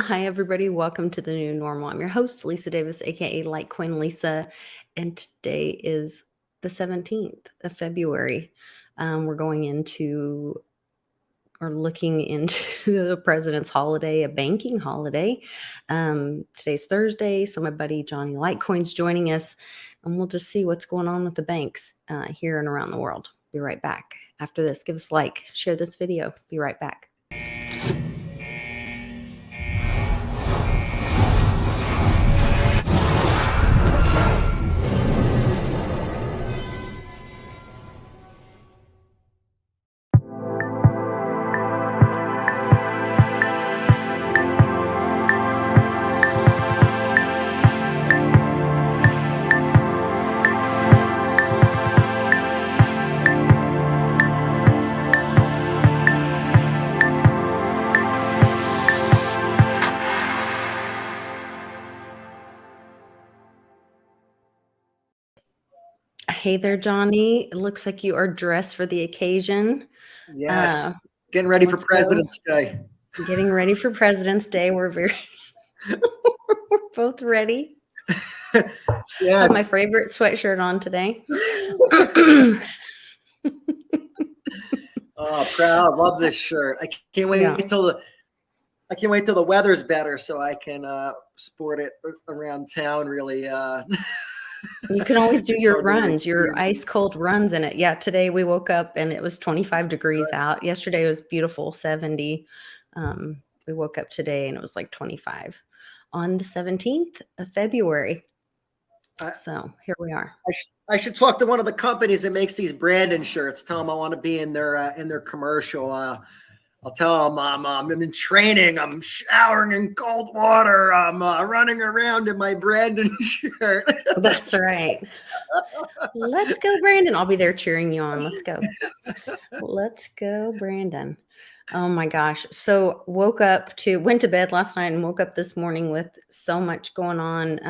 Hi, everybody. Welcome to the new normal. I'm your host, Lisa Davis, aka Litecoin Lisa, and today is the 17th of February. We're going into or looking into the president's holiday, a banking holiday. Today's Thursday, so my buddy Johnny Litecoin's joining us, and we'll just see what's going on with the banks here and around the world. Be right back. After this, give us a like, share this video. Be right back. Hey there, Johnny. It looks like you are dressed for the occasion. Yes. Getting ready for President's Day. Getting ready for President's Day. We're we're both ready. Yes. I have my favorite sweatshirt on today. Oh, proud. Love this shirt. I can't wait till the weather's better so I can sport it around town really. You can always do your runs, your ice cold runs in it. Yeah, today we woke up and it was 25 degrees out. Yesterday it was beautiful, 70. We woke up today and it was like 25 on the 17th of February. So here we are. I should talk to one of the companies that makes these Brandon shirts. Tell them I want to be in their commercial. I'll tell them I'm in training. I'm showering in cold water. I'm running around in my Brandon shirt. That's right. Let's go, Brandon. I'll be there cheering you on. Let's go. Let's go, Brandon. Oh my gosh. So went to bed last night and woke up this morning with so much going on.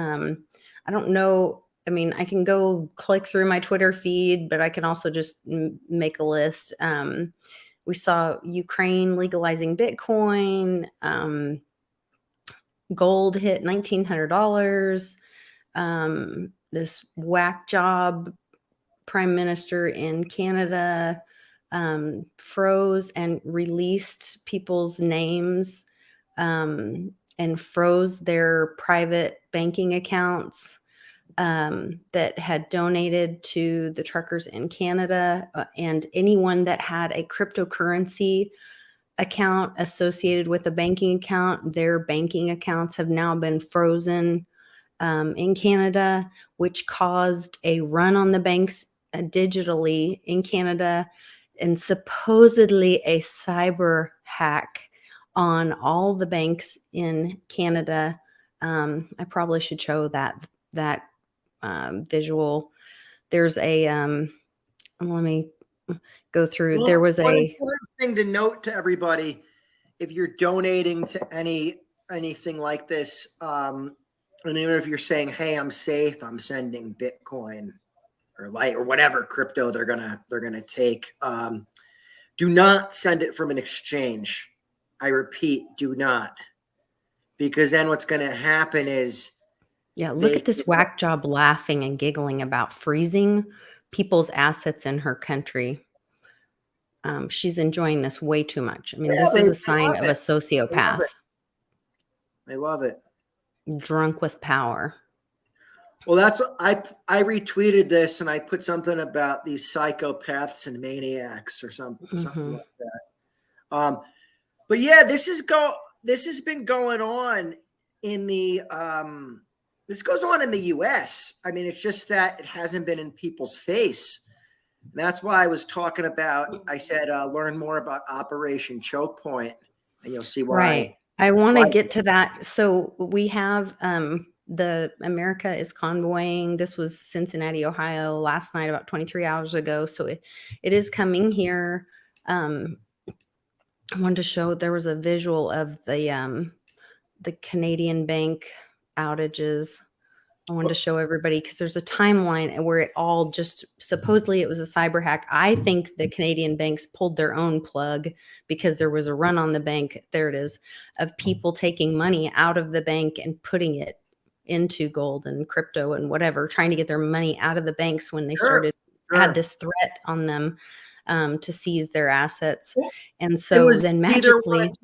I don't know. I mean, I can go click through my Twitter feed, but I can also just make a list. We saw Ukraine legalizing Bitcoin. Gold hit $1,900. This whack job prime minister in Canada froze and released people's names and froze their private banking accounts that had donated to the truckers in Canada, and anyone that had a cryptocurrency account associated with a banking account, their banking accounts have now been frozen in Canada, which caused a run on the banks digitally in Canada, and supposedly a cyber hack on all the banks in Canada. I probably should show that visual. There's a let me go through. Well, there was one a important thing to note to everybody: if you're donating to anything like this, and even if you're saying, "Hey, I'm safe. I'm sending Bitcoin or Light or whatever crypto they're gonna take," do not send it from an exchange. I repeat, do not, because then what's going to happen is, look at this whack job laughing and giggling about freezing people's assets in her country. She's enjoying this way too much. I mean, this is a sign of a sociopath. I love it. Drunk with power. Well, that's what I retweeted this, and I put something about these psychopaths and maniacs or something like that. But yeah, this has been going on in the this goes on in the U.S. I mean, it's just that it hasn't been in people's face. And that's why I was talking about. I said learn more about Operation Choke Point, and you'll see why. Right. I want to get to that. So we have the America is convoying. This was Cincinnati, Ohio, last night, about 23 hours ago. So it is coming here. I wanted to show there was a visual of the Canadian bank outages. I wanted to show everybody because there's a timeline where it all just supposedly it was a cyber hack. I think the Canadian banks pulled their own plug because there was a run on the bank. There it is, of people taking money out of the bank and putting it into gold and crypto and whatever, trying to get their money out of the banks when they started had this threat on them to seize their assets. Well, And so then magically,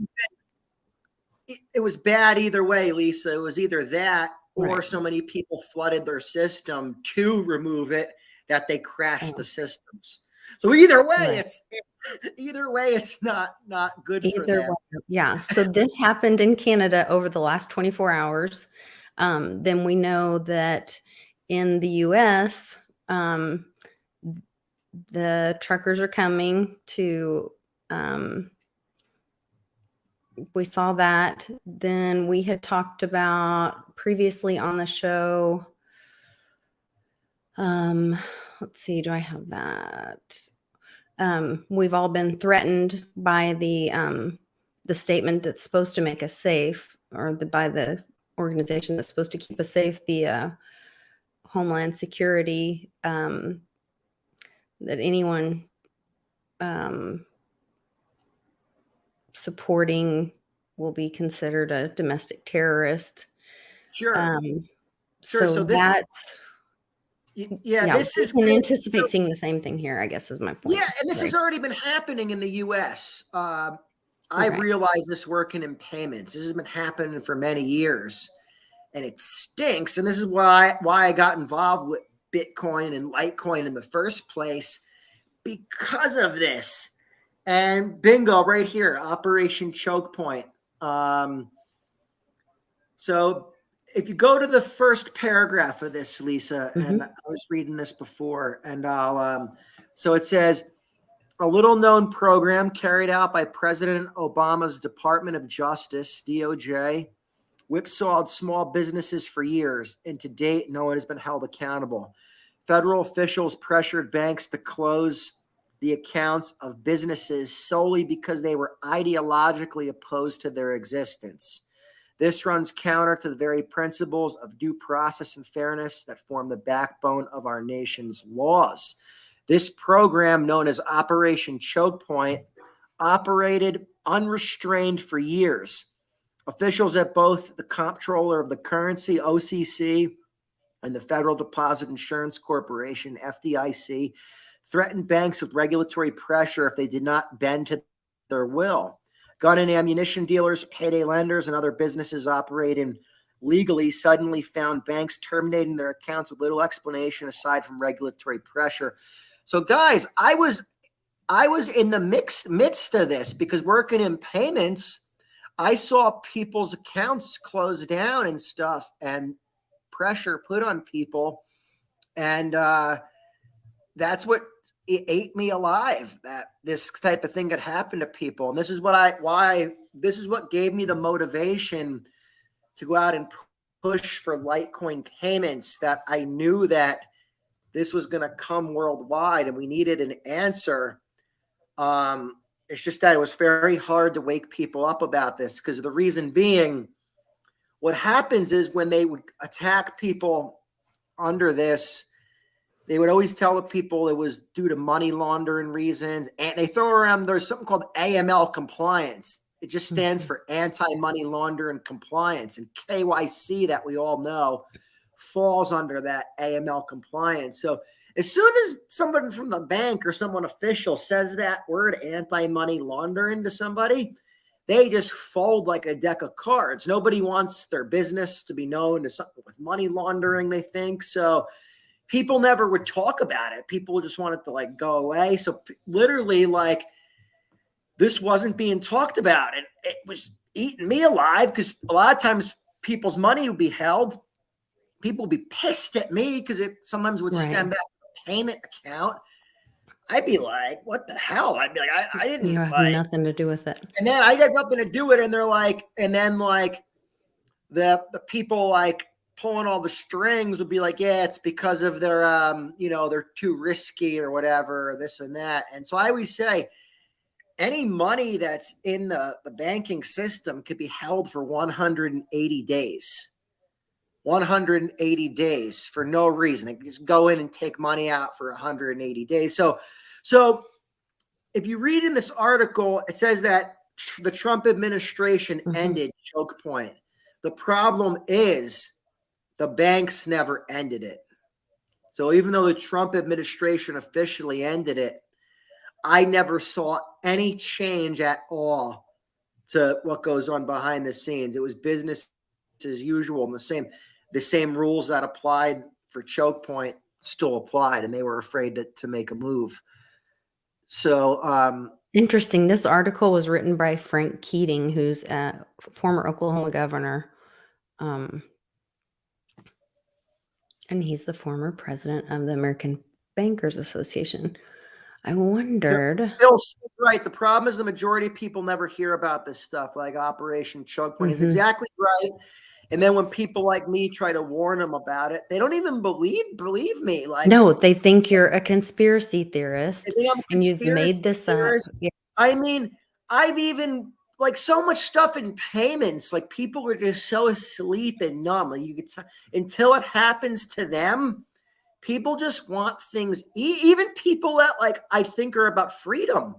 it was bad either way, Lisa. It was either that or right. so many people flooded their system to remove it that they crashed the systems. So either way, it's not good for them. Yeah. So this happened in Canada over the last 24 hours. Then we know that in the US, the truckers are coming to, we saw that. Then we had talked about previously on the show. Let's see, do I have that? We've all been threatened by the statement that's supposed to make us safe, or by the organization that's supposed to keep us safe, the Homeland Security, that anyone supporting will be considered a domestic terrorist. Sure. So that's this is we can anticipate seeing the same thing here, I guess, is my point. Yeah, and this has already been happening in the US. I've realized this working in payments. This has been happening for many years, and it stinks. And this is why I got involved with Bitcoin and Litecoin in the first place, because of this. And bingo, right here, Operation Choke Point. So if you go to the first paragraph of this, Lisa, and I was reading this before, and so it says, a little known program carried out by President Obama's Department of Justice, DOJ, whipsawed small businesses for years, and to date, no one has been held accountable. Federal officials pressured banks to close the accounts of businesses solely because they were ideologically opposed to their existence. This runs counter to the very principles of due process and fairness that form the backbone of our nation's laws. This program, known as Operation Choke Point, operated unrestrained for years. Officials at both the Comptroller of the Currency, OCC, and the Federal Deposit Insurance Corporation, FDIC, threatened banks with regulatory pressure if they did not bend to their will. Gun and ammunition dealers, payday lenders, and other businesses operating legally suddenly found banks terminating their accounts with little explanation aside from regulatory pressure. So, guys, I was in the midst of this because working in payments, I saw people's accounts close down and stuff, and pressure put on people, and that's what it ate me alive, that this type of thing could happen to people. And this is what gave me the motivation to go out and push for Litecoin payments, that I knew that this was going to come worldwide and we needed an answer. It's just that it was very hard to wake people up about this, because the reason being, what happens is when they would attack people under this, they would always tell the people it was due to money laundering reasons. And they throw around, there's something called AML compliance. It just stands for anti-money laundering compliance. And KYC, that we all know, falls under that AML compliance. So as soon as someone from the bank or someone official says that word anti-money laundering to somebody, they just fold like a deck of cards. Nobody wants their business to be known as something with money laundering, they think. So people never would talk about it. People just wanted to go away. So literally, this wasn't being talked about. And it was eating me alive, because a lot of times people's money would be held. People would be pissed at me because it sometimes would stem back to the payment account. I'd be like, what the hell? I'd be like, I didn't. You have nothing to do with it. And then I had nothing to do with it. And they're like, and then the people pulling all the strings would be like, yeah, it's because of their, they're too risky or whatever, or this and that. And so I always say, any money that's in the banking system could be held for 180 days. 180 days for no reason. They can just go in and take money out for 180 days. So if you read in this article, it says that the Trump administration ended choke point. The problem is the banks never ended it. So even though the Trump administration officially ended it, I never saw any change at all to what goes on behind the scenes. It was business as usual, and the same rules that applied for choke point still applied, and they were afraid to make a move. So interesting. This article was written by Frank Keating, who's a former Oklahoma governor. And he's the former president of the American Bankers Association. I wondered. Bill's right. The problem is the majority of people never hear about this stuff, like Operation Choke Point. Is exactly right. And then when people like me try to warn them about it, they don't even believe me. Like, no, they think you're a conspiracy theorist, and you've made this up. Yeah. I mean, I've even like so much stuff in payments. Like people are just so asleep and numb. Like you could until it happens to them. People just want things. Even people that like I think are about freedom.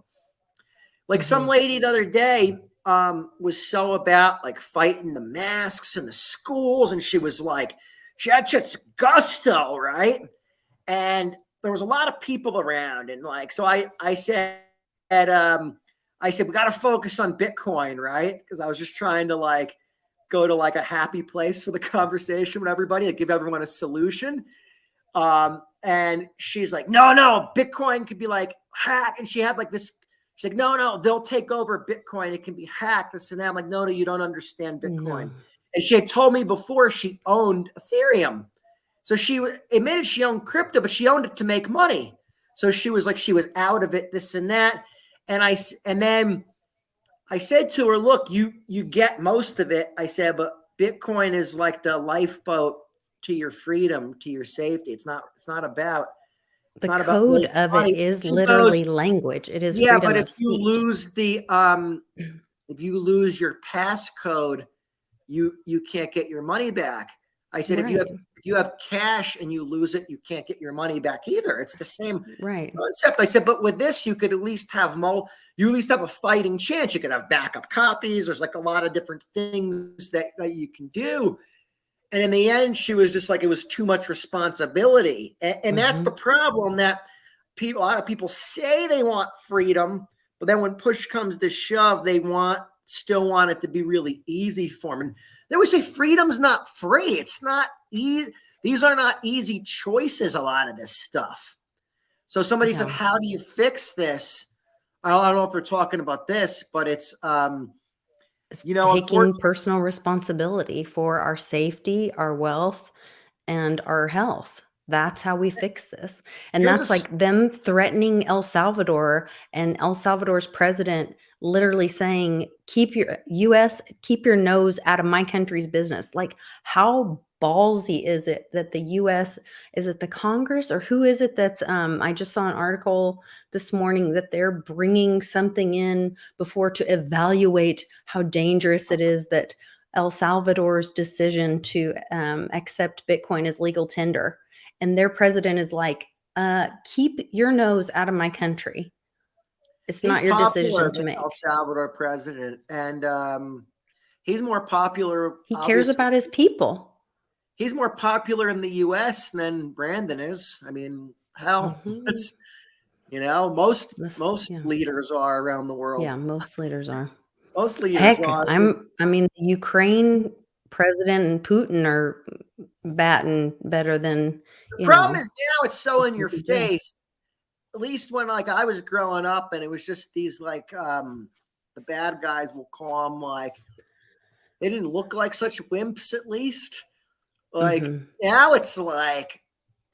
Like some lady the other day was so about like fighting the masks in the schools, and she was like, she had such gusto, right? And there was a lot of people around, and like, so I said, we got to focus on Bitcoin, right? Because I was just trying to like go to like a happy place for the conversation with everybody, to give everyone a solution. And she's like, no, Bitcoin could be like hacked, and she had like this. She's like, no, they'll take over Bitcoin. It can be hacked. This and that. I'm like, no, you don't understand Bitcoin. No. And she had told me before she owned Ethereum. So she admitted she owned crypto, but she owned it to make money. So she was like, she was out of it, this and that. And then I said to her, look, you get most of it. I said, but Bitcoin is like the lifeboat to your freedom, to your safety. It's not about. The code of it is literally language. It is freedom of speech. You lose if you lose your passcode, you can't get your money back. I said, if you have cash and you lose it, you can't get your money back either. It's the same concept. I said, but with this, you could at least have a fighting chance. You could have backup copies. There's like a lot of different things that you can do. And in the end, she was just like, it was too much responsibility. And that's the problem, that a lot of people say they want freedom, but then when push comes to shove, they still want it to be really easy for them. And they always say freedom's not free. It's not easy. These are not easy choices, a lot of this stuff. So somebody said, how do you fix this? I don't know if they're talking about this, but it's taking personal responsibility for our safety, our wealth, and our health. That's how we fix this. And that's like them threatening El Salvador, and El Salvador's president literally saying, keep your nose out of my country's business. Like, how ballsy is it that the US, is it the Congress or who is it that's, I just saw an article this morning that they're bringing something in before to evaluate how dangerous it is that El Salvador's decision to accept Bitcoin as legal tender. And their president is like, keep your nose out of my country. It's not your decision to make. El Salvador president, and he's more popular. He cares about his people. He's more popular in the U.S. than Brandon is. I mean, hell, it's most leaders are around the world. Yeah, most leaders are. Most leaders are. I mean, the Ukraine president and Putin are batting better than. The problem is now it's so in your face. At least when like I was growing up, and it was just these like the bad guys, will call them, like they didn't look like such wimps. At least like now it's like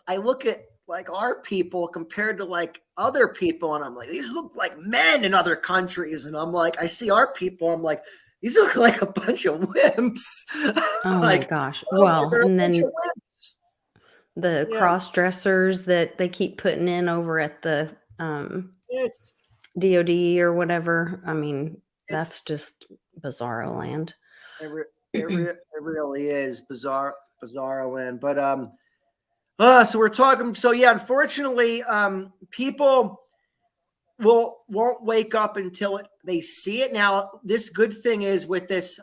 I look at like our people compared to like other people, and I'm like, these look like men in other countries, and I'm like, I see our people, I'm like, these look like a bunch of wimps. Oh my gosh! Well, and then the cross dressers that they keep putting in over at the DOD or whatever. I mean, that's just bizarro land. It really is bizarre. bizarre land. But so we're talking. So yeah, unfortunately, people won't wake up until they see it. Now, this good thing is with this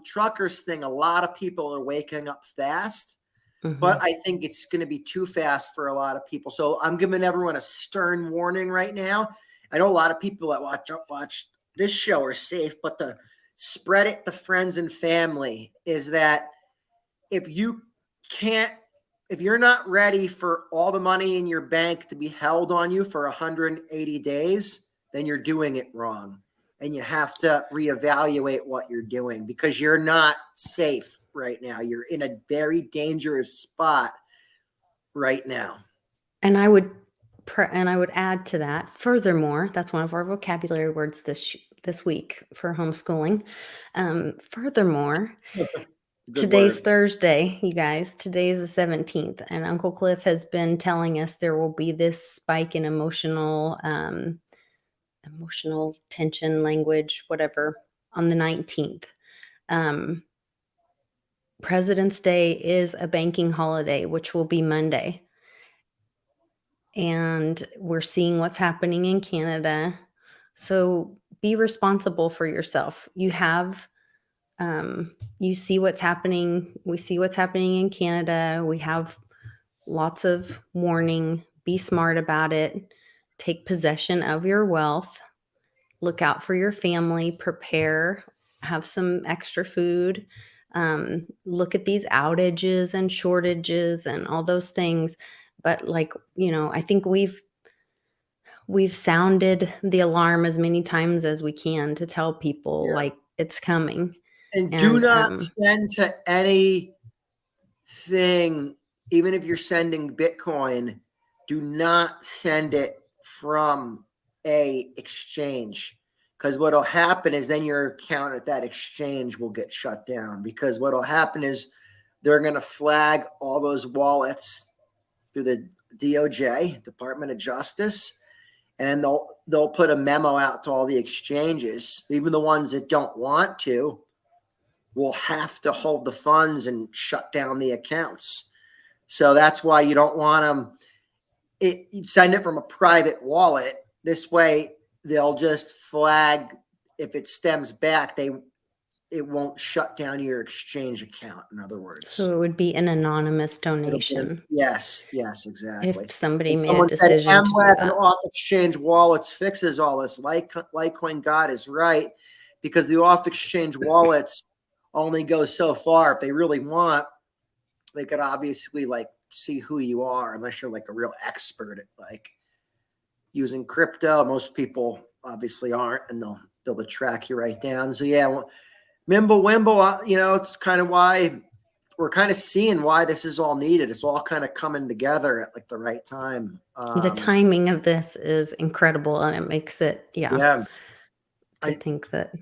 truckers thing, a lot of people are waking up fast. But I think it's going to be too fast for a lot of people. So I'm giving everyone a stern warning right now. I know a lot of people that watch this show are safe, but the spread it to friends and family is that if you're not ready for all the money in your bank to be held on you for 180 days, then you're doing it wrong. And you have to reevaluate what you're doing because you're not safe right now. You're in a very dangerous spot right now. And I would add to that, furthermore, that's one of our vocabulary words this week for homeschooling. Furthermore, today's word. Thursday, you guys. Today's the 17th, and Uncle Cliff has been telling us there will be this spike in emotional tension, language, whatever, on the 19th. President's Day is a banking holiday, which will be Monday. And we're seeing what's happening in Canada. So be responsible for yourself. You see what's happening. We see what's happening in Canada. We have lots of warning. Be smart about it. Take possession of your wealth. Look out for your family. Prepare. Have some extra food. Look at these outages and shortages and all those things. But I think we've sounded the alarm as many times as we can to tell people it's coming. And do And not send to anything, even if you're sending Bitcoin, do not send it from a exchange. Because what will happen is then your account at that exchange will get shut down. Because what will happen is they're going to flag all those wallets through the DOJ, Department of Justice, and they'll put a memo out to all the exchanges, even the ones that don't want to, will have to hold the funds and shut down the accounts. So that's why you don't want them. You send it from a private wallet. This way, they'll just flag if it stems back. It won't shut down your exchange account. In other words, so it would be an anonymous donation. Yes, exactly. If somebody and made someone a decision said to do MWeb and that. off-exchange wallets fixes all this. Litecoin God is right, because the off-exchange wallets only go so far. If they really want, they could obviously see who you are, unless you're a real expert at using crypto. Most people obviously aren't, and they'll be able to track you right down. So yeah, Mimble Wimble, it's kind of why we're kind of seeing why this is all needed. It's all kind of coming together at the right time. The timing of this is incredible, and it makes it, to think that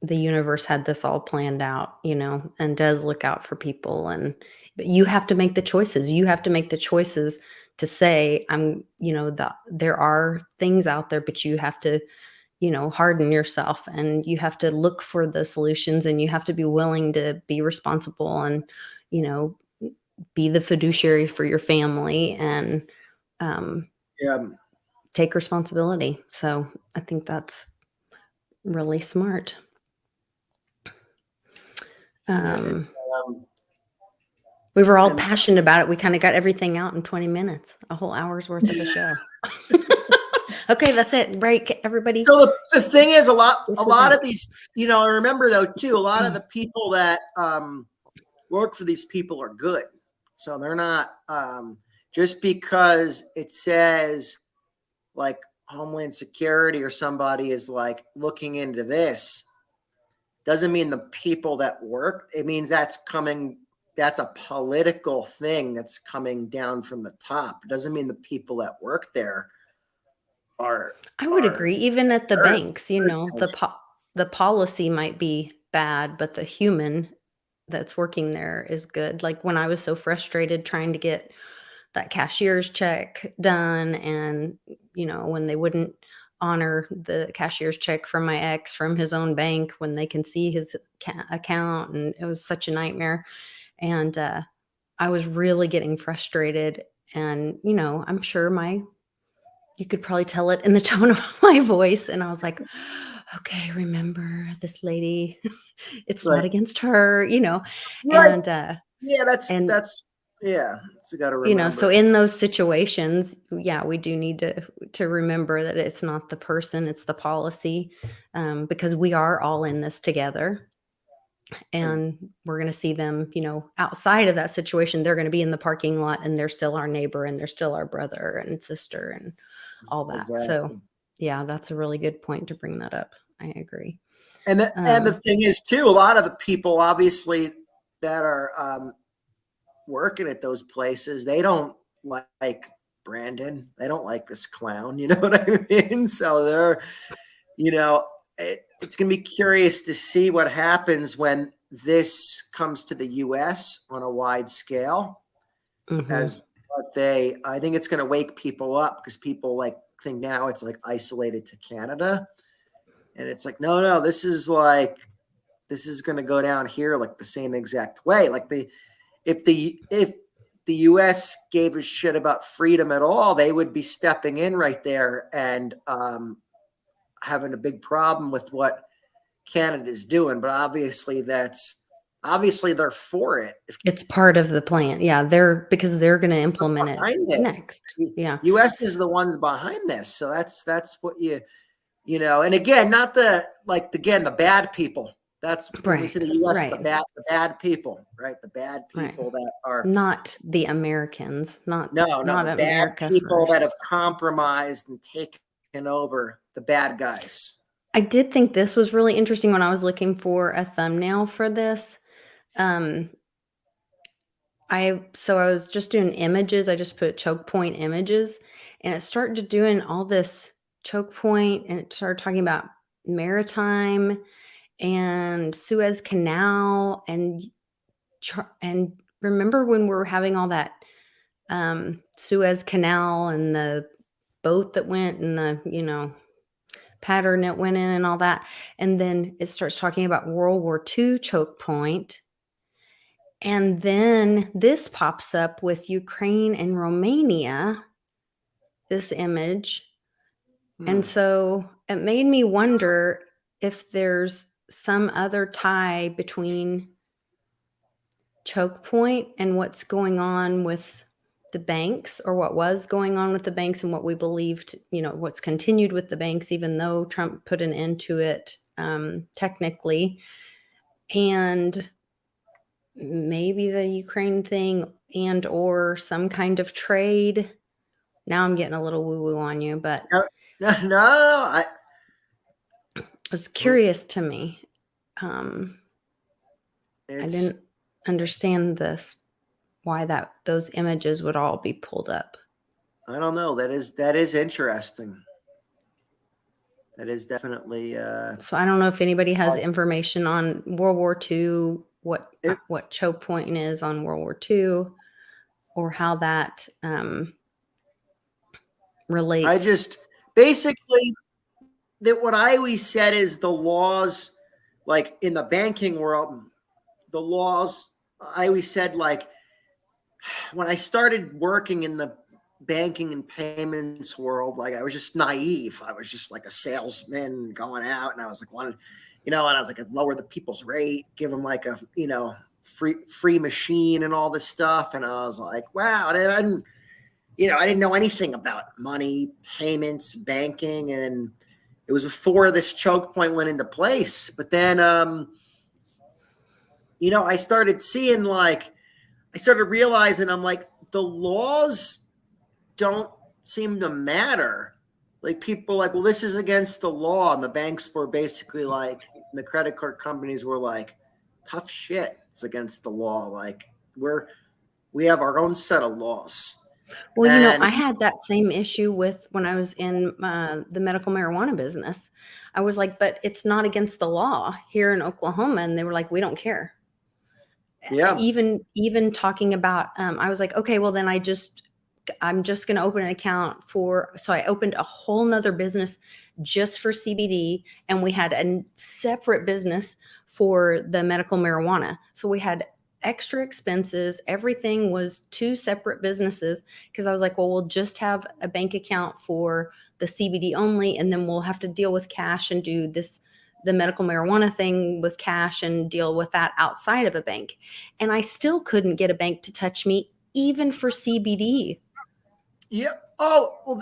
the universe had this all planned out, and does look out for people. But you have to make the choices. You have to make the choices to say, there are things out there, but you have to, harden yourself, and you have to look for the solutions, and you have to be willing to be responsible and, be the fiduciary for your family and take responsibility. So I think that's really smart. We were all passionate about it. We kind of got everything out in 20 minutes, a whole hour's worth of a show. Okay, that's it. Break, everybody. So the thing is, a lot of these, I remember though too, a lot of the people that work for these people are good. So they're not just because it says Homeland Security or somebody is looking into this, doesn't mean the people that work. It means that's a political thing that's coming down from the top. It doesn't mean the people that work there are. I would agree. Even at the banks, the policy might be bad, but the human that's working there is good. Like when I was so frustrated trying to get that cashier's check done, and when they wouldn't honor the cashier's check from my ex from his own bank when they can see his account, and it was such a nightmare. And I was really getting frustrated, and, you know, I'm sure you could probably tell it in the tone of my voice, and I was like, "Okay, remember this lady, it's not Right. against her," you know, Right. and, Yeah, and yeah, so you gotta you know, so remember. in those situations, yeah, we do need to remember that it's not the person, it's the policy, because we are all in this together, Ex and we're going to see them, you know, outside of that situation. They're going to be in the parking lot, and they're still our neighbor, and they're still our brother and sister, and all that. So, exactly. yeah, that's a really good point to bring that up. I agree. And the Um, thing is too, a lot of the people obviously that are working at those places, they don't like Brandon. They don't like this clown. You know what I mean? So they're, you know, it's going to be curious to see what happens when this comes to the U.S. on a wide scale. mhm. As what I think it's going to wake people up because people like think now it's like isolated to Canada, and it's like no, this is going to go down here like the same exact way. Like if the U.S. gave a shit about freedom at all, they would be stepping in right there and having a big problem with what Canada's doing. But obviously they're for it. If It's part of the plan. Yeah, because they're going to implement it behind it, next. Yeah, U.S. is the ones behind this, so that's what you know. And again, not the bad people. That's when we say right, the U.S. right, The bad people, right? The bad right. people that are Not the Americans. no, Not the bad America people that first. have compromised and taken over, the bad guys. I did think this was really interesting when I was looking for a thumbnail for this. Um, I was just doing images. I just put choke point images, and it started to doing all this choke point, and it started talking about maritime and Suez Canal, and remember when we were having all that Suez Canal and the boat that went, and the, you know, pattern it went in and all that. And then it starts talking about World War II choke point. And then this pops up with Ukraine and Romania, this image. And Hmm. so it made me wonder if there's some other tie between choke point and what's going on with the banks, or what was going on with the banks, and what we believed, you know, what's continued with the banks, even though Trump put an end to it, technically. And maybe the Ukraine thing, and or some kind of trade. Now I'm getting a little woo woo on you, but No, no. it was curious to me. Um, I It's didn't understand this, why those images would all be pulled up. I don't know. That is interesting. That is definitely So I don't know if anybody has information on World War II, it, what choke point is on World War II, or how that I relates. just basically that what I always said is the laws, like in the banking world, the laws. I always said like when I started working in the banking and payments world, like I was just naive. I was just like a salesman going out, and I was like, and I was like, I'd lower the people's rate, give them like a, free machine and all this stuff. And I was like, wow. And I didn't know anything about money, payments, banking. And it was before this choke point went into place. But then, I started seeing I started realizing I'm like, the laws don't seem to matter. Like people are like, well, this is against the law. And the banks were basically like, the credit card companies were like, tough shit. It's against the law. Like we have our own set of laws. Well, you know, And I had that same issue with when I was in the medical marijuana business. I was like, but it's not against the law here in Oklahoma, and they were like, we don't care. yeah, Even talking about, I was like, okay, well then I'm just going to open an account so I opened a whole nother business just for CBD, and we had a separate business for the medical marijuana. So we had extra expenses. Everything was two separate businesses because I was like, well, we'll just have a bank account for the CBD only, and then we'll have to deal with cash and do the medical marijuana thing with cash and deal with that outside of a bank. And I still couldn't get a bank to touch me, even for CBD. Yeah. Oh, well,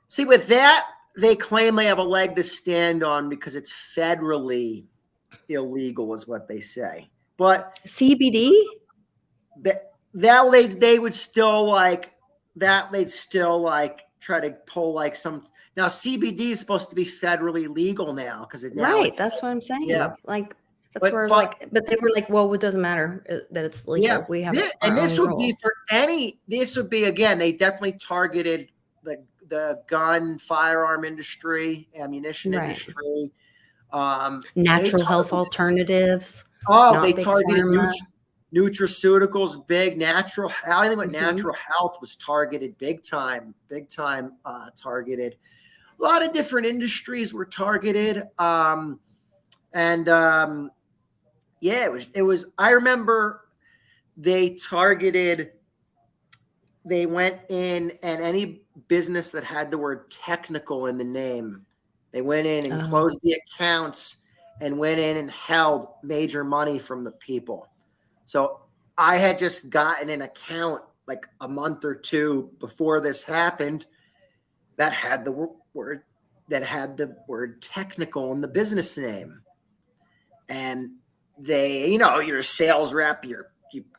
see, with that, they claim they have a leg to stand on because it's federally illegal, is what they say. But CBD? they would still like that. They'd still like try to pull like some. Now CBD is supposed to be federally legal now because Right. That's what I'm saying. Yeah. Like, that's where I was like, but they were like, well, it doesn't matter that it's legal. Yeah. We have And this would be rules. for this would be, again, they definitely targeted the gun, firearm industry, ammunition industry. Natural health alternatives. They targeted nutraceuticals, big natural. I think natural health was targeted big time targeted. A lot of different industries were targeted. Yeah, it was, I remember they went in, and any business that had the word technical in the name, they went in and closed the accounts and went in and held major money from the people. So I had just gotten an account like a month or two before this happened that had the word technical in the business name. And they, you're a sales rep, you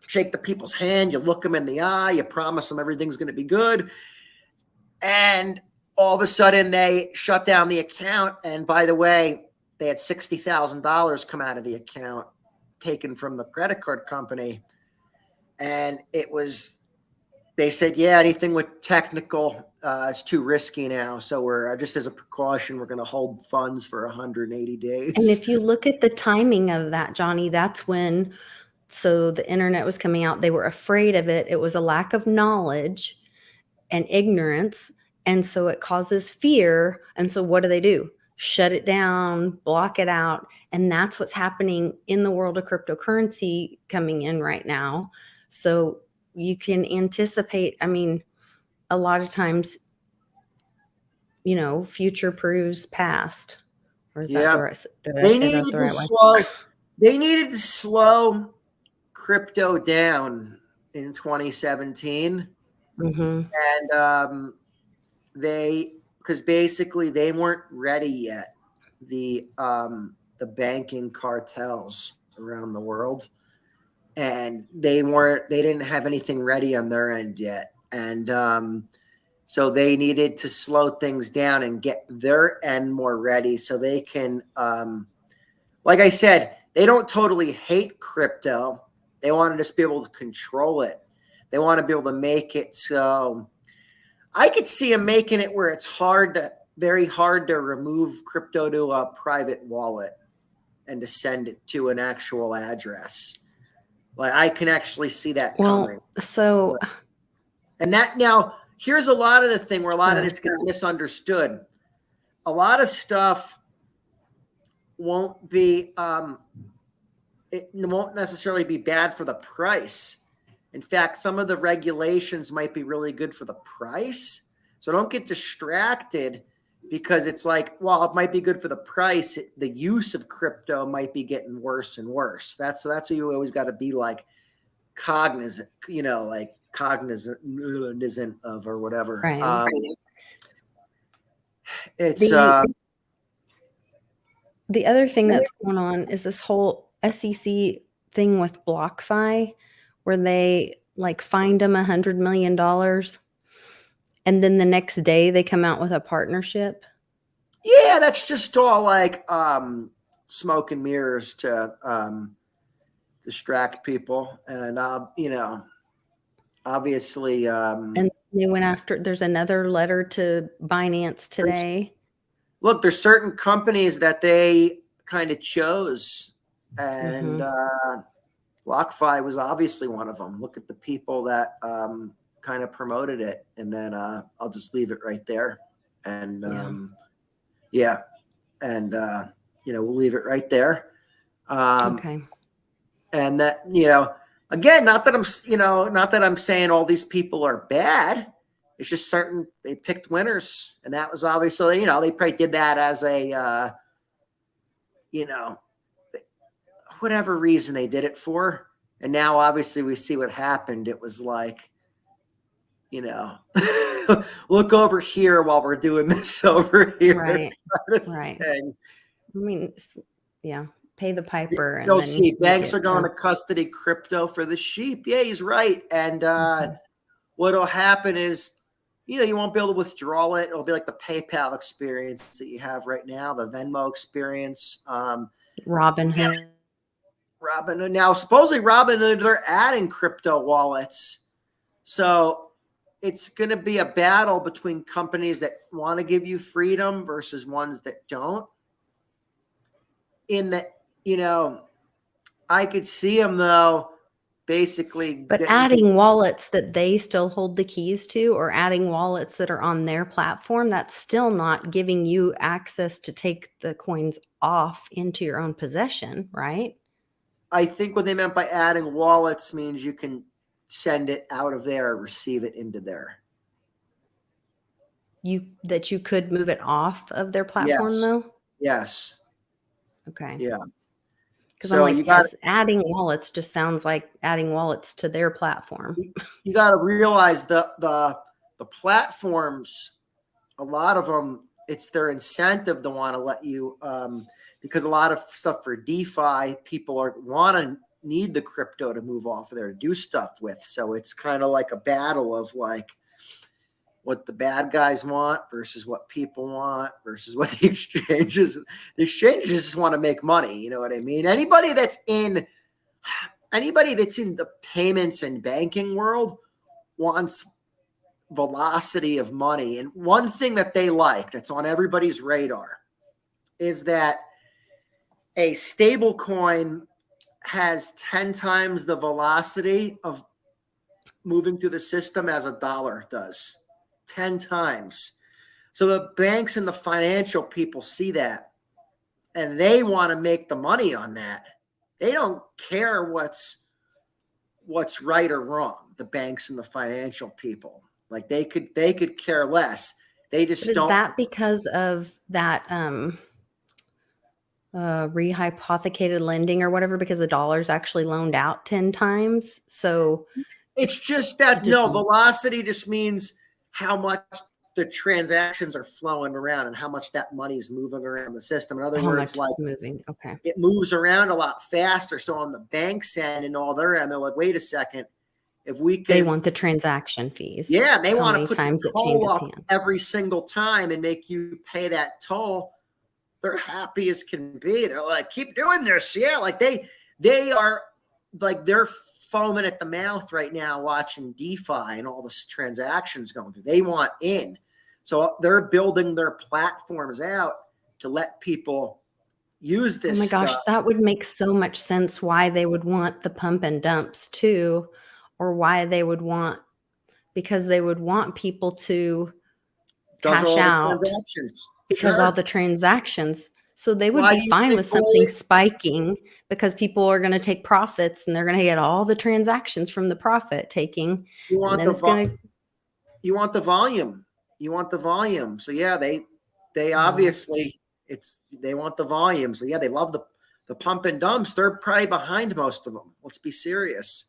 shake the people's hand, you look them in the eye, you promise them everything's going to be good. And all of a sudden they shut down the account. And by the way, they had $60,000 come out of the account taken from the credit card company. And they said, yeah, anything with technical is too risky now. So we're just as a precaution, we're going to hold funds for 180 days. And if you look at the timing of that, Johnny, that's when, so the internet was coming out. They were afraid of it. It was a lack of knowledge and ignorance. And so it causes fear. And so what do? Shut it down, block it out. And that's what's happening in the world of cryptocurrency coming in right now. So you can anticipate, I mean, a lot of times, future proves past. Or is that the right? They needed to slow crypto down in 2017. And because basically they weren't ready yet, the banking cartels around the world, and they didn't have anything ready on their end yet. And so they needed to slow things down and get their end more ready so they can, like I said, they don't totally hate crypto. They want to just be able to control it. They want to be able to make it so I could see them making it where it's very hard to remove crypto to a private wallet and to send it to an actual address. Like I can actually see that coming. So, and that now here's a lot of the thing where a lot of this gets misunderstood. A lot of stuff won't be, it won't necessarily be bad for the price. In fact, some of the regulations might be really good for the price. So don't get distracted because it's like, well, it might be good for the price. The use of crypto might be getting worse and worse. That's what you always got to be like cognizant, cognizant of or whatever. Right. It's the other thing that's going on is this whole SEC thing with BlockFi, where they like fined them $100 million. And then the next day they come out with a partnership. Yeah, that's just all like smoke and mirrors to distract people. And, obviously. And they went after, there's another letter to Binance today. Look, there's certain companies that they kind of chose. And BlockFi was obviously one of them. Look at the people that kind of promoted it. And then I'll just leave it right there. And we'll leave it right there. Okay. And that, Again, not that I'm saying all these people are bad. It's just they picked winners, and that was obviously, they probably did that as a, whatever reason they did it for. And now obviously we see what happened. It was like, look over here while we're doing this over here. Right. Right. And I mean, yeah, pay the piper. And you'll then see banks are going some. to custody crypto for the sheep. Yeah, he's right. And what'll happen is, you won't be able to withdraw it. It'll be like the PayPal experience that you have right now, the Venmo experience. Robinhood. Robinhood. Now, supposedly Robinhood, they're adding crypto wallets. So it's going to be a battle between companies that want to give you freedom versus ones that don't. In that, I could see them, though, basically. But adding wallets that they still hold the keys to, or adding wallets that are on their platform, that's still not giving you access to take the coins off into your own possession, right? I think what they meant by adding wallets means you can send it out of there or receive it into there. That you could move it off of their platform, though? Yes. Okay. Yeah. Because I'm like, adding wallets just sounds like adding wallets to their platform. You got to realize the platforms, a lot of them, it's their incentive to want to let you, because a lot of stuff for DeFi, people need the crypto to move off of there to do stuff with. So it's kind of like a battle of like what the bad guys want versus what people want versus what the exchanges just want to make money. You know what I mean? Anybody that's in the payments and banking world wants velocity of money. And one thing that they like that's on everybody's radar is that a stable coin has 10 times the velocity of moving through the system as a dollar does. 10 times. So the banks and the financial people see that, and they want to make the money on that. They don't care what's right or wrong. The banks and the financial people, like they could care less. They just don't. Is that because of that rehypothecated lending or whatever, because the dollar's actually loaned out 10 times? So it's just that velocity just means how much the transactions are flowing around and how much that money is moving around the system. In other words, like moving. Okay. It moves around a lot faster. So on the bank's end and all their end, they're like, wait a second. If we can, they want the transaction fees. Yeah. They want to put the toll up every single time and make you pay that toll. They're happy as can be. They're like, keep doing this. Yeah. Like they are like, they're foaming at the mouth right now watching DeFi and all the transactions going through. They want in. So they're building their platforms out to let people use this. Oh my gosh, that would make so much sense why they would want the pump and dumps too, or why they would want, because they would want people to cash out because all the transactions. So they would be fine with something spiking because people are going to take profits and they're going to get all the transactions from the profit taking. You want the volume. You want the volume. So yeah, they obviously they want the volume. So yeah, they love the pump and dumps. They're probably behind most of them. Let's be serious.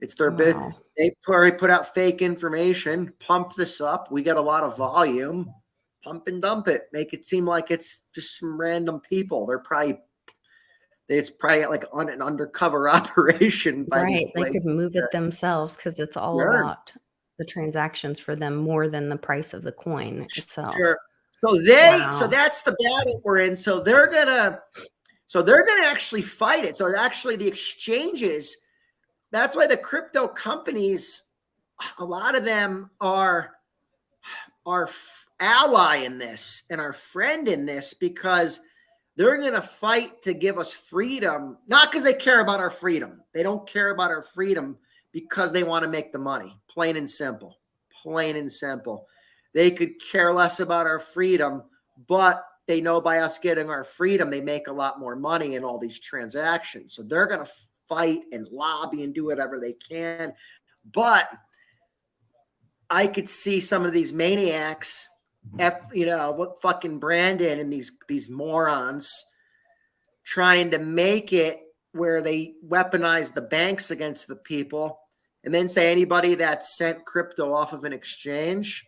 It's their big. They probably put out fake information, pump this up. We get a lot of volume. Pump and dump it. Make it seem like it's just some random people. It's probably like on an undercover operation by these places. They could move it themselves because it's all about the transactions for them more than the price of the coin itself. Sure. So that's the battle we're in. So they're gonna actually fight it. So actually the exchanges, that's why the crypto companies, a lot of them are ally in this and our friend in this, because they're going to fight to give us freedom, not because they care about our freedom. They don't care about our freedom because they want to make the money. Plain and simple. They could care less about our freedom, but they know by us getting our freedom, they make a lot more money in all these transactions. So they're going to fight and lobby and do whatever they can. But I could see some of these maniacs, what fucking Brandon and these morons trying to make it where they weaponize the banks against the people and then say anybody that sent crypto off of an exchange,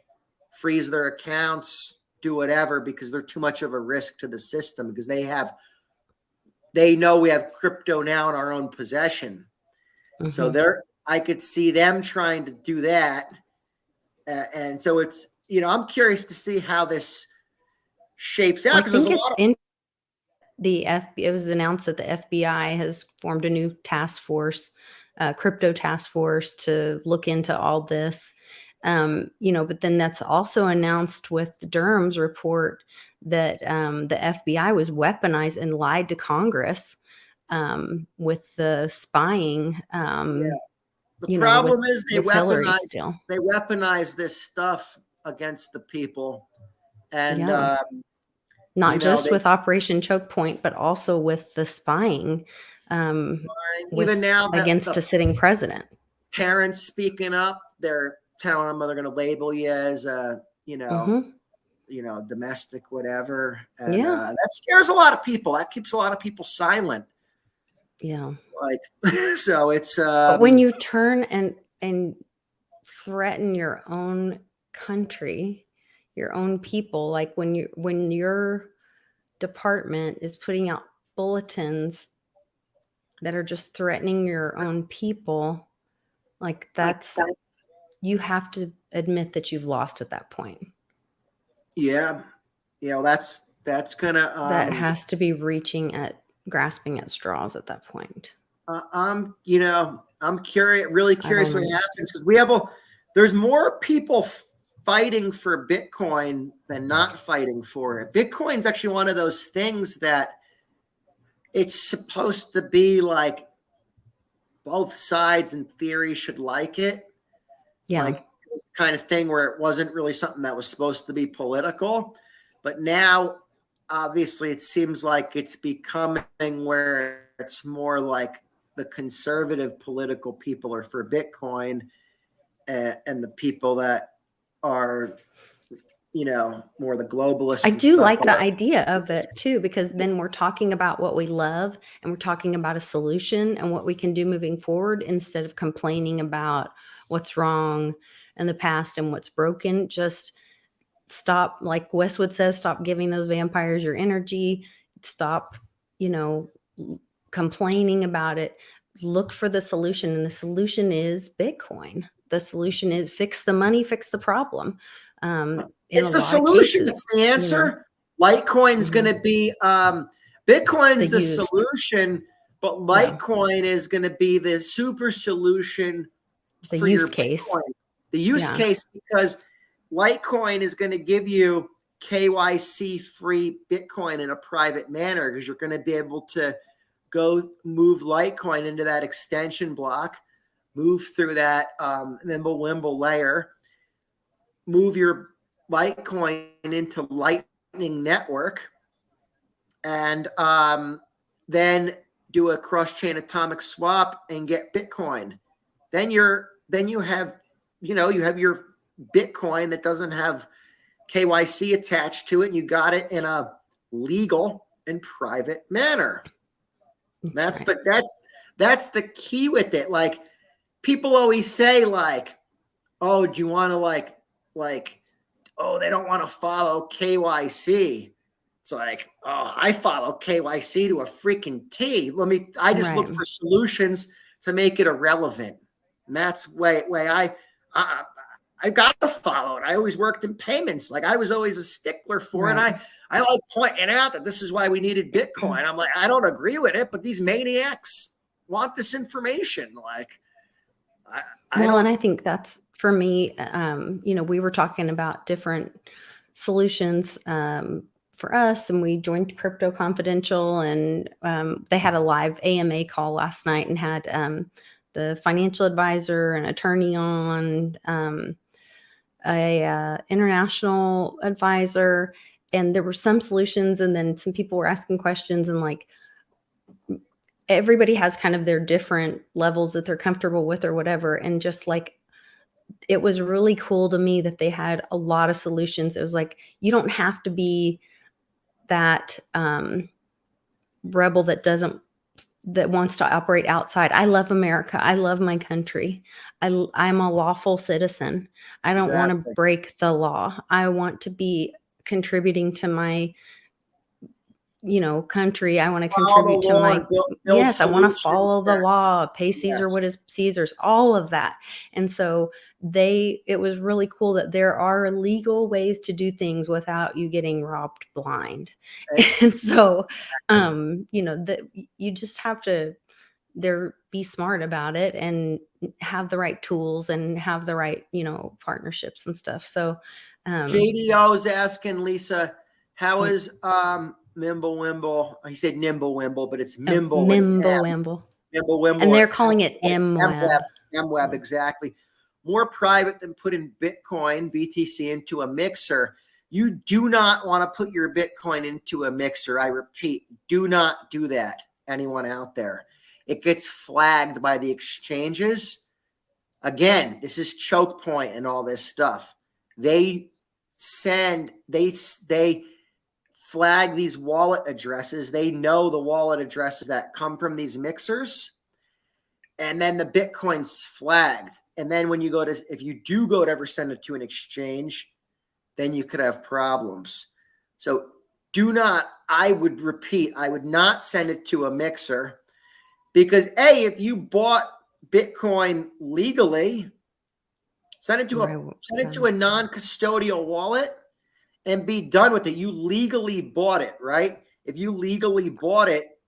freeze their accounts, do whatever, because they're too much of a risk to the system because they know we have crypto now in our own possession. Mm-hmm. So I could see them trying to do that. And so it's, I'm curious to see how this shapes out. I think it was announced that the FBI has formed a new task force, crypto task force, to look into all this. But then that's also announced with the Durham's report that the FBI was weaponized and lied to Congress with the spying. The problem is they weaponize this stuff against the people, and not just with Operation Choke Point, but also with the spying. Even now, against a sitting president. Parents speaking up, they're telling them they're going to label you as a, domestic whatever. And, that scares a lot of people. That keeps a lot of people silent. Yeah. So it's. But when you turn and threaten your own country, your own people, like when your department is putting out bulletins that are just threatening your own people, like you have to admit that you've lost at that point. Yeah. That's gonna that has to be grasping at straws at that point. I'm really curious what happens, because there's more people fighting for Bitcoin than not fighting for it. Bitcoin's actually one of those things that it's supposed to be like both sides in theory should like it. Yeah. Like this kind of thing where it wasn't really something that was supposed to be political. But now, obviously, it seems like it's becoming where it's more like the conservative political people are for Bitcoin, and the people that are, more the globalists. I do like the idea of it too, because then we're talking about what we love and we're talking about a solution and what we can do moving forward, instead of complaining about what's wrong in the past and what's broken. Just stop, like Westwood says, stop giving those vampires your energy. Stop, complaining about it. Look for the solution. And the solution is Bitcoin. The solution is fix the money, fix the problem. It's the solution. It's the answer. Litecoin's going to be, Bitcoin's the solution, but Litecoin is going to be the super solution for your Bitcoin. The use case, because Litecoin is going to give you KYC free Bitcoin in a private manner, because you're going to be able to go move Litecoin into that extension block, move through that Mimblewimble layer, move your Litecoin into Lightning Network, and then do a cross-chain atomic swap and get Bitcoin. Then you have your Bitcoin that doesn't have KYC attached to it, and you got it in a legal and private manner. That's the key with it. Like, people always say, like, oh, do you want to like, oh, they don't want to follow KYC. It's like, oh, I follow KYC to a freaking T. I just look for solutions to make it irrelevant. And that's way I got to follow it. I always worked in payments. Like, I was always a stickler for it. I like pointing out that this is why we needed Bitcoin. I'm like, I don't agree with it, but these maniacs want this information. Like, and I think that's, for me, we were talking about different solutions for us, and we joined Crypto Confidential, and they had a live AMA call last night and had the financial advisor, an attorney on, a international advisor, and there were some solutions, and then some people were asking questions, and like, everybody has kind of their different levels that they're comfortable with or whatever. And just like, it was really cool to me that they had a lot of solutions. It was like, you don't have to be that rebel that wants to operate outside. I love America. I love my country. I'm a lawful citizen. I don't want to Exactly. break the law. I want to be contributing to my, country. I want to Follow contribute the to law my, and build yes, I want to solutions follow the that, law, pay Caesar yes, what is Caesar's, all of that. And so it was really cool that there are legal ways to do things without you getting robbed blind. And so, that you just have to be smart about it and have the right tools and have the right, partnerships and stuff. So, JDO is asking Lisa, how is Mimblewimble? He said Nimblewimble, but it's Mimble with an M. Mimblewimble. And Mimblewimble, they're calling it MWeb, MWeb. MWeb, exactly. More private than putting Bitcoin, BTC, into a mixer. You do not want to put your Bitcoin into a mixer. I repeat, do not do that, anyone out there. It gets flagged by the exchanges. Again, this is choke point and all this stuff. They flag these wallet addresses. They know the wallet addresses that come from these mixers. And then the Bitcoin's flagged. And then when if you do go to ever send it to an exchange, then you could have problems. So I would repeat, I would not send it to a mixer because if you bought Bitcoin legally, send it to a non-custodial wallet and be done with it. You legally bought it, right? If you legally bought it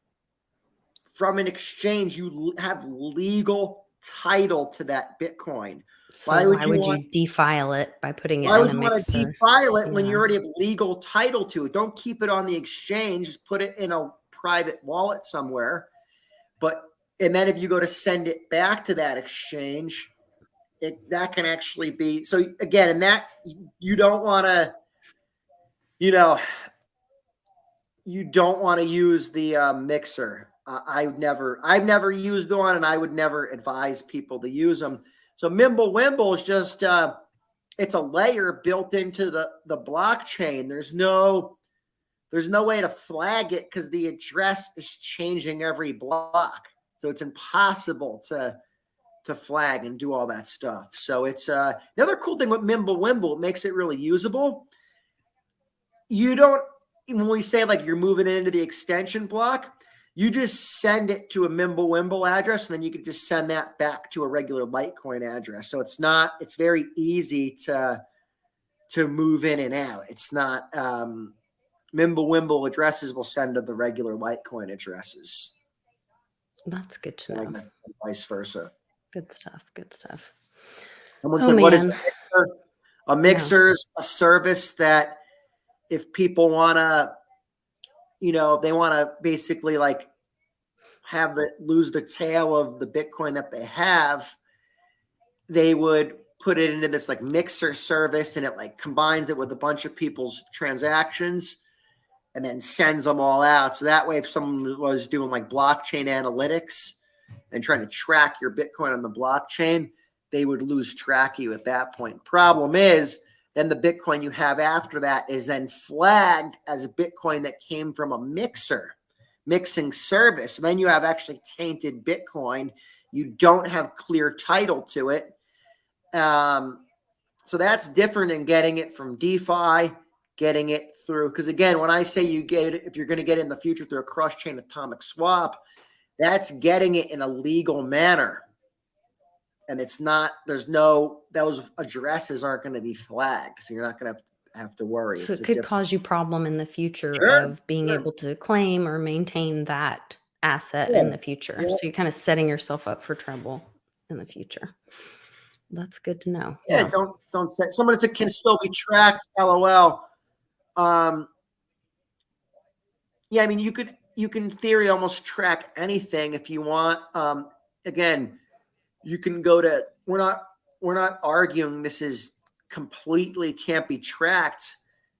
from an exchange, you have legal title to that Bitcoin. So why would you defile it by putting it in a mixer? Why would you want to defile it when you already have legal title to it? Don't keep it on the exchange. Just put it in a private wallet somewhere. And then if you go to send it back to that exchange, that can actually be, so again, and that you don't want to, you don't want to use the mixer. I've never used one, and I would never advise people to use them. So Mimblewimble is just, it's a layer built into the blockchain. There's no way to flag it because the address is changing every block. So it's impossible to flag and do all that stuff. So it's the other cool thing with Mimblewimble, it makes it really usable. When we say like you're moving it into the extension block, you just send it to a Mimblewimble address, and then you can just send that back to a regular Litecoin address. So it's very easy to move in and out. It's not Mimblewimble addresses will send to the regular Litecoin addresses. That's good to know. And vice versa. Good stuff. Someone said, what is a mixer? A mixer is a service that if people want to, they want to basically like lose the tail of the Bitcoin that they have, they would put it into this like mixer service, and it like combines it with a bunch of people's transactions and then sends them all out. So that way, if someone was doing like blockchain analytics and trying to track your Bitcoin on the blockchain, they would lose track of you at that point. Problem is, then the Bitcoin you have after that is then flagged as Bitcoin that came from a mixing service. And then you have actually tainted Bitcoin. You don't have clear title to it. So that's different than getting it from DeFi, getting it through. Because again, when I say you get it, if you're going to get it in the future through a cross-chain atomic swap, that's getting it in a legal manner. And it's not, those addresses aren't going to be flagged. So you're not going to have to worry. So it could cause you problem in the future of being able to claim or maintain that asset in the future. Yeah. So you're kind of setting yourself up for trouble in the future. That's good to know. Yeah, don't say someone that can still be tracked. LOL. Yeah, I mean you can in theory almost track anything if you want. Again, you can go to, we're not arguing this is completely can't be tracked.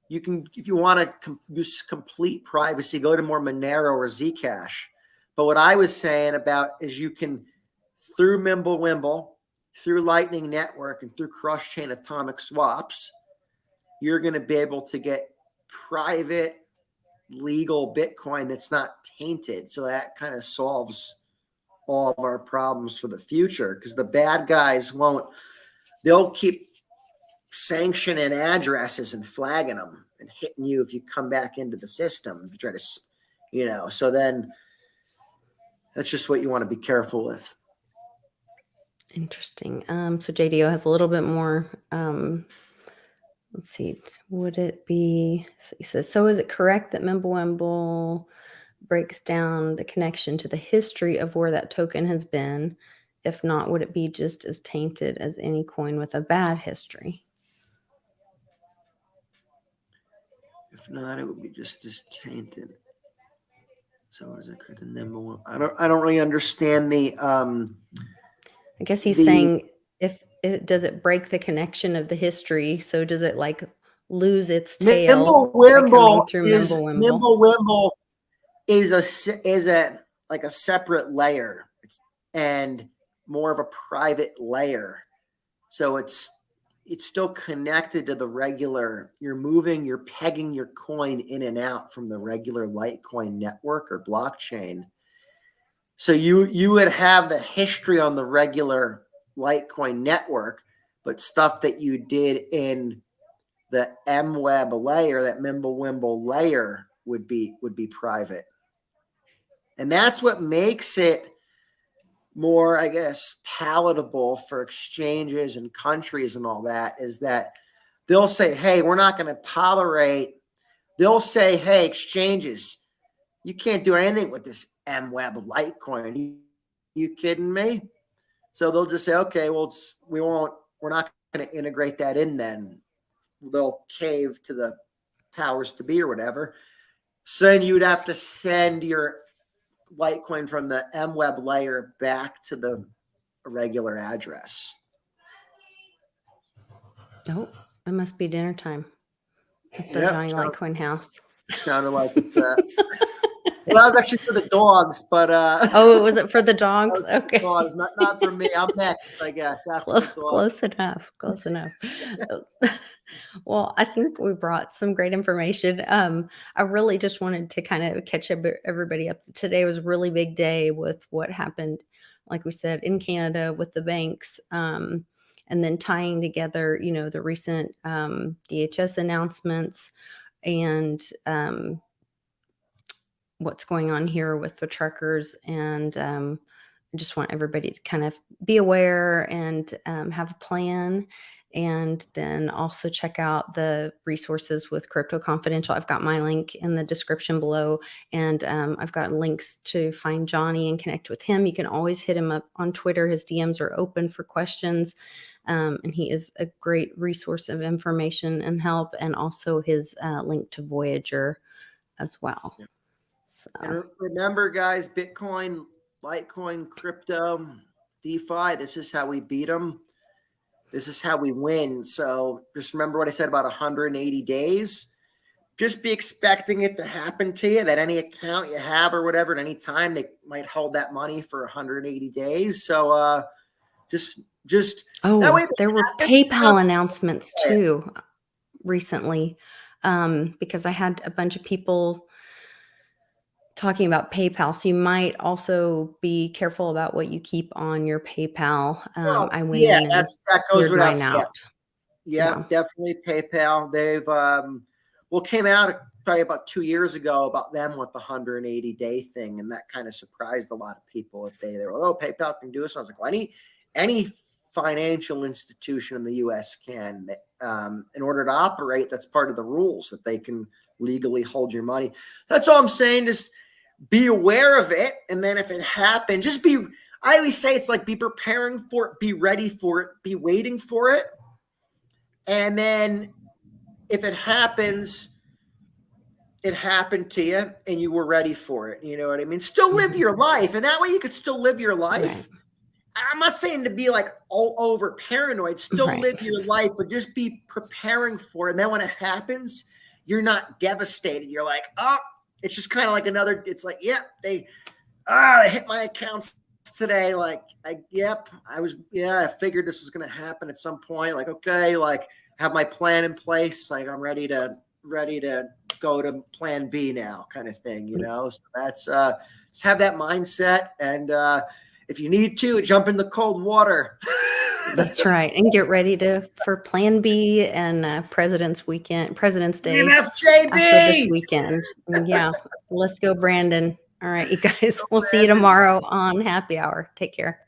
You can, if you want to use complete privacy, go to more Monero or Zcash. But what I was saying about is you can, through Mimblewimble, through Lightning Network, and through cross-chain atomic swaps, you're going to be able to get private, legal Bitcoin that's not tainted. So that kind of solves all of our problems for the future, because the bad guys they'll keep sanctioning addresses and flagging them and hitting you if you come back into the system to try to, so then that's just what you want to be careful with. Interesting. So JDO has a little bit more, let's see, would it be, so he says, so is it correct that Mimblewimble breaks down the connection to the history of where that token has been? If not, would it be just as tainted as any coin with a bad history? If not, it would be just as tainted. So is it correct? I don't really understand the. I guess he's saying, if it does it break the connection of the history? So does it like lose its tail by coming through Mimblewimble? Mimblewimble is a like a separate layer, and more of a private layer. So it's still connected to the regular. You're pegging your coin in and out from the regular Litecoin network or blockchain. So you would have the history on the regular Litecoin network, but stuff that you did in the MWeb layer, that Mimblewimble layer, would be private. And that's what makes it more, I guess, palatable for exchanges and countries and all that, is that they'll say, hey, we're not going to tolerate. They'll say, hey, exchanges, you can't do anything with this MWeb Litecoin. You kidding me? So they'll just say, okay, well, we're not going to integrate that in then. They'll cave to the powers to be or whatever. So then you'd have to send your Litecoin from the MWeb layer back to the regular address. Oh, it must be dinner time at the Johnny Litecoin house. Sounded like it's well, that was actually for the dogs, but oh, was it for the dogs? Okay, dogs, not for me. I'm next, I guess. Close enough. Well, I think we brought some great information. I really just wanted to kind of catch everybody up. Today was a really big day with what happened, like we said, in Canada with the banks, and then tying together, the recent DHS announcements and what's going on here with the truckers. And I just want everybody to kind of be aware and have a plan. And then also check out the resources with Crypto Confidential. I've got my link in the description below, and I've got links to find Johnny and connect with him. You can always hit him up on Twitter. His DMs are open for questions. And he is a great resource of information and help, and also his link to Voyager as well. Yeah. So. And remember, guys, Bitcoin, Litecoin, crypto, DeFi, this is how we beat them. This is how we win. So just remember what I said about 180 days. Just be expecting it to happen to you, that any account you have or whatever, at any time, they might hold that money for 180 days. So just that way there were PayPal announcements too recently, because I had a bunch of people talking about PayPal. So you might also be careful about what you keep on your PayPal. I went in and that goes without saying. Yeah, definitely PayPal. They've came out probably about 2 years ago about them with the 180-day thing, and that kind of surprised a lot of people. If they were, oh, PayPal can do this. I was like, well, any financial institution in the U.S. can, in order to operate, that's part of the rules, that they can legally hold your money. That's all I'm saying. Just be aware of it. And then if it happens, I always say it's like, be preparing for it, be ready for it, be waiting for it. And then if it happens, it happened to you and you were ready for it. You know what I mean? Still live your life. And that way you could still live your life. Right. I'm not saying to be like all over paranoid, still live your life, but just be preparing for it. And then when it happens, you're not devastated. You're like, oh, it's just kind of like it's like, yeah, I hit my accounts today. Like, I figured this was going to happen at some point. Like, okay, like have my plan in place. Like I'm ready to go to plan B now, kind of thing, you know? So that's, just have that mindset. And, if you need to, jump in the cold water. That's right. And get ready for plan B and President's Day NFJB! after this weekend. Yeah. Let's go, Brandon. All right, you guys. We'll see you tomorrow on Happy Hour. Take care.